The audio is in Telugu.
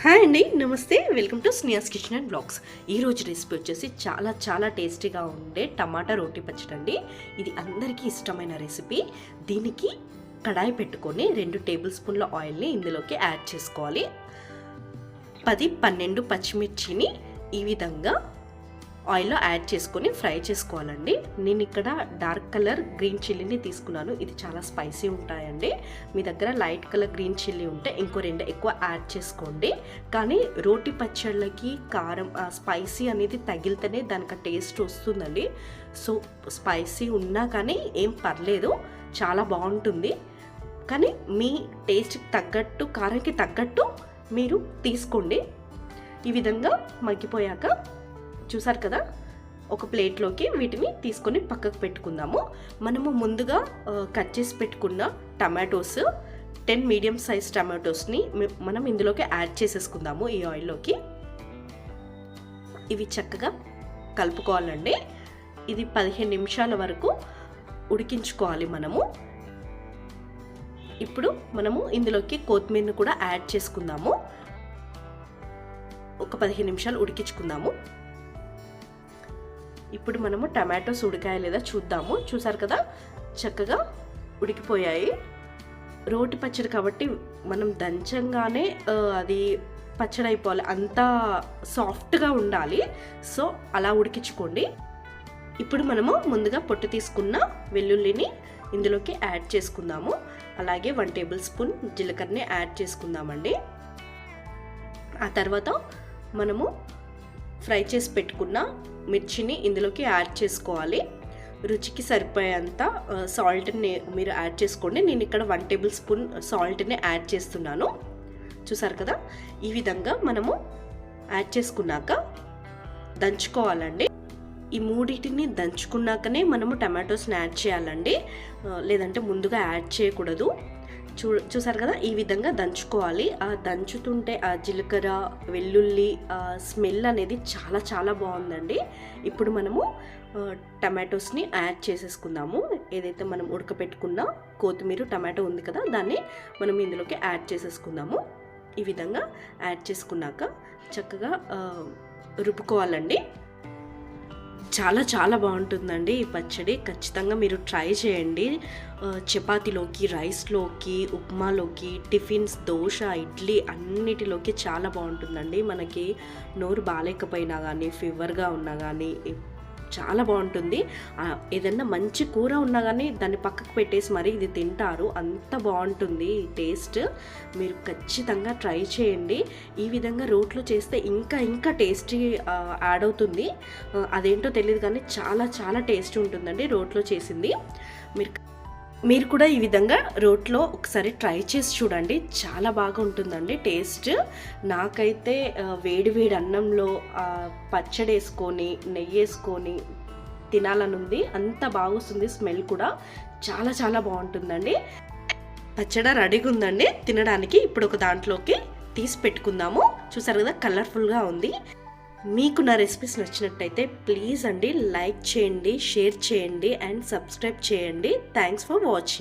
హాయ్ అండి, నమస్తే. Welcome to Sneha's kitchen and blogs. ఈరోజు రెసిపీ వచ్చేసి చాలా టేస్టీగా ఉండే టమాటా రోటీ పచ్చడి అండి. ఇది అందరికీ ఇష్టమైన రెసిపీ. దీనికి కడాయి పెట్టుకొని 2 టేబుల్ స్పూన్ల ఆయిల్ని ఇందులోకి యాడ్ చేసుకోవాలి. 10-12 పచ్చిమిర్చిని ఈ విధంగా ఆయిల్లో యాడ్ చేసుకొని ఫ్రై చేసుకోవాలండి. నేను ఇక్కడ డార్క్ కలర్ గ్రీన్ చిల్లీని తీసుకున్నాను. ఇది చాలా స్పైసీ ఉంటాయండి. మీ దగ్గర లైట్ కలర్ గ్రీన్ చిల్లీ ఉంటే ఇంకో 2 ఎక్కువ యాడ్ చేసుకోండి. కానీ రోటి పచ్చళ్ళకి కారం స్పైసీ అనేది తగిలితేనే దానికి టేస్ట్ వస్తుందండి. సో స్పైసీ ఉన్నా కానీ ఏం పర్లేదు, చాలా బాగుంటుంది. కానీ మీ టేస్ట్కి తగ్గట్టు, కారంకి తగ్గట్టు మీరు తీసుకోండి. ఈ విధంగా మగ్గిపోయాక చూసారు కదా, ఒక ప్లేట్లోకి వీటిని తీసుకొని పక్కకు పెట్టుకుందాము. మనము ముందుగా కట్ చేసి పెట్టుకున్న టమాటోస్ 10 మీడియం సైజ్ టమాటోస్ని మనం ఇందులోకి యాడ్ చేసేసుకుందాము. ఈ ఆయిల్లోకి ఇవి చక్కగా కలుపుకోవాలండి. ఇది 15 నిమిషాల వరకు ఉడికించుకోవాలి మనము. ఇప్పుడు మనము ఇందులోకి కొత్తిమీరను కూడా యాడ్ చేసుకుందాము. ఒక 15 నిమిషాలు ఉడికించుకుందాము. ఇప్పుడు మనము టమాటోస్ ఉడికాయా లేదా చూద్దాము. చూసారు కదా, చక్కగా ఉడికిపోయాయి. రోటి పచ్చడి కాబట్టి మనం దంచంగానే అది పచ్చడి అయిపోవాలి, అంతా సాఫ్ట్గా ఉండాలి. సో అలా ఉడికించుకోండి. ఇప్పుడు మనము ముందుగా పొట్టు తీసుకున్న వెల్లుల్లిని ఇందులోకి యాడ్ చేసుకుందాము. అలాగే 1 టేబుల్ స్పూన్ జీలకర్రని యాడ్ చేసుకుందామండి. ఆ తర్వాత మనము ఫ్రై చేసి పెట్టుకున్న మిర్చిని ఇందులోకి యాడ్ చేసుకోవాలి. రుచికి సరిపోయేంత సాల్ట్ని మీరు యాడ్ చేసుకోండి. నేను ఇక్కడ 1 టేబుల్ స్పూన్ సాల్ట్ని యాడ్ చేస్తున్నాను. చూసారు కదా, ఈ విధంగా మనము యాడ్ చేసుకున్నాక దంచుకోవాలండి. ఈ మూడింటిని దంచుకున్నాకనే మనము టమాటోస్ని యాడ్ చేయాలండి, లేదంటే ముందుగా యాడ్ చేయకూడదు. చూసారు కదా, ఈ విధంగా దంచుకోవాలి. ఆ దంచుతుంటే ఆ జీలకర్ర వెల్లుల్లి స్మెల్ అనేది చాలా బాగుందండి. ఇప్పుడు మనము టమాటోస్ని యాడ్ చేసేసుకుందాము. ఏదైతే మనం ఉడకపెట్టుకున్న కొత్తిమీర టమాటో ఉంది కదా, దాన్ని మనం ఇందులోకి యాడ్ చేసేసుకుందాము. ఈ విధంగా యాడ్ చేసుకున్నాక చక్కగా రుబ్బుకోవాలండి. చాలా బాగుంటుందండి ఈ పచ్చడి. ఖచ్చితంగా మీరు ట్రై చేయండి. చపాతీలోకి, రైస్లోకి, ఉప్మాలోకి, టిఫిన్స్, దోశ, ఇడ్లీ అన్నిటిలోకి చాలా బాగుంటుందండి. మనకి నోరు బాగాలేకపోయినా కానీ, ఫీవర్గా ఉన్నా కానీ చాలా బాగుంటుంది. ఏదన్నా మంచి కూర ఉన్నా కానీ దాన్ని పక్కకు పెట్టేసి మరీ ఇది తింటారు, అంత బాగుంటుంది టేస్ట్. మీరు ఖచ్చితంగా ట్రై చేయండి. ఈ విధంగా రోట్లో చేస్తే ఇంకా టేస్టీ యాడ్ అవుతుంది. అదేంటో తెలియదు కానీ చాలా టేస్ట్ ఉంటుందండి రోట్లో చేసింది. మీరు కూడా ఈ విధంగా రోట్లో ఒకసారి ట్రై చేసి చూడండి, చాలా బాగా ఉంటుందండి టేస్ట్. నాకైతే వేడి అన్నంలో పచ్చడి వేసుకొని నెయ్యి వేసుకొని తినాలని ఉంది. అంత బాగుంది, స్మెల్ కూడా చాలా బాగుంటుందండి. పచ్చడి రెడీగా ఉందండి తినడానికి. ఇప్పుడు ఒక దాంట్లోకి తీసి పెట్టుకుందాము. చూసారు కదా, కలర్ఫుల్గా ఉంది. మీకు నా రెసిపీస్ నచ్చినట్టయితే ప్లీజ్ అండి లైక్ చేయండి, షేర్ చేయండి అండ్ సబ్స్క్రైబ్ చేయండి. Thanks for watching.